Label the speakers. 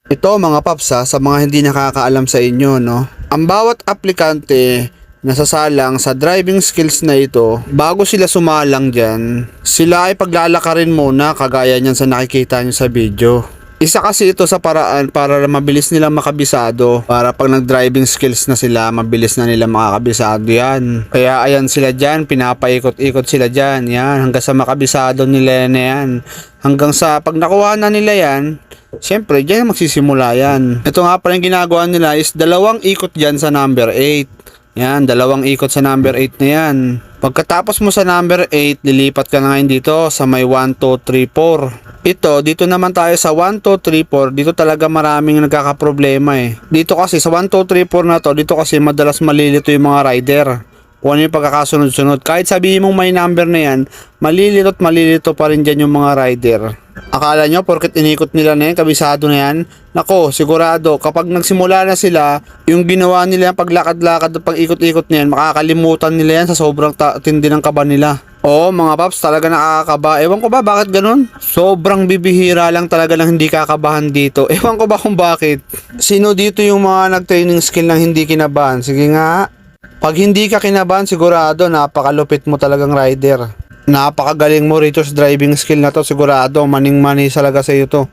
Speaker 1: Ito mga paps sa mga hindi nakakaalam sa inyo, no? Ang bawat aplikante nasasalang sa driving skills na ito, bago sila sumalang dyan, sila ay paglalakarin muna kagaya niyan sa nakikita nyo sa video. Isa kasi ito sa paraan para mabilis nilang makabisado, para pag nag-driving skills na sila, mabilis na nila makakabisado yan. Kaya ayan sila dyan, pinapaikot-ikot sila dyan, yan, hanggang sa makabisado nila na yan. Hanggang sa pag nakuha na nila yan, siyempre dyan magsisimula yan. Ito nga pala yung ginagawa nila is dalawang ikot dyan sa number 8. Yan, dalawang ikot sa number 8 na yan. Pagkatapos mo sa number 8, lilipat ka na ngayon dito sa may 1, 2, 3, 4. Ito, dito naman tayo sa 1, 2, 3, 4. Dito talaga maraming nagkakaproblema eh. Dito kasi sa 1, 2, 3, 4 na to, dito kasi madalas malilito yung mga rider. Kung ano yung pagkakasunod-sunod. Kahit sabihin mong may number na yan, malilito pa rin dyan yung mga rider. Akala nyo, porket inikot nila na yan, kabisado na yan, nako, sigurado, kapag nagsimula na sila, yung ginawa nila yung paglakad-lakad at pag-ikot-ikot na yan, makakalimutan nila yan sa sobrang tindi ng kaba nila. Oo, mga paps, talaga nakakaba. Ewan ko ba bakit ganun? Sobrang bibihira lang talaga lang hindi kakabahan dito. Ewan ko ba kung bakit. Sino dito yung mga nag-training skill ng hindi kinabahan? Sige nga. Pag hindi ka kinabahan, sigurado, napakalupit mo talagang rider. Napakagaling mo rito sa driving skill na to, sigurado, maning-mani talaga sa iyo to.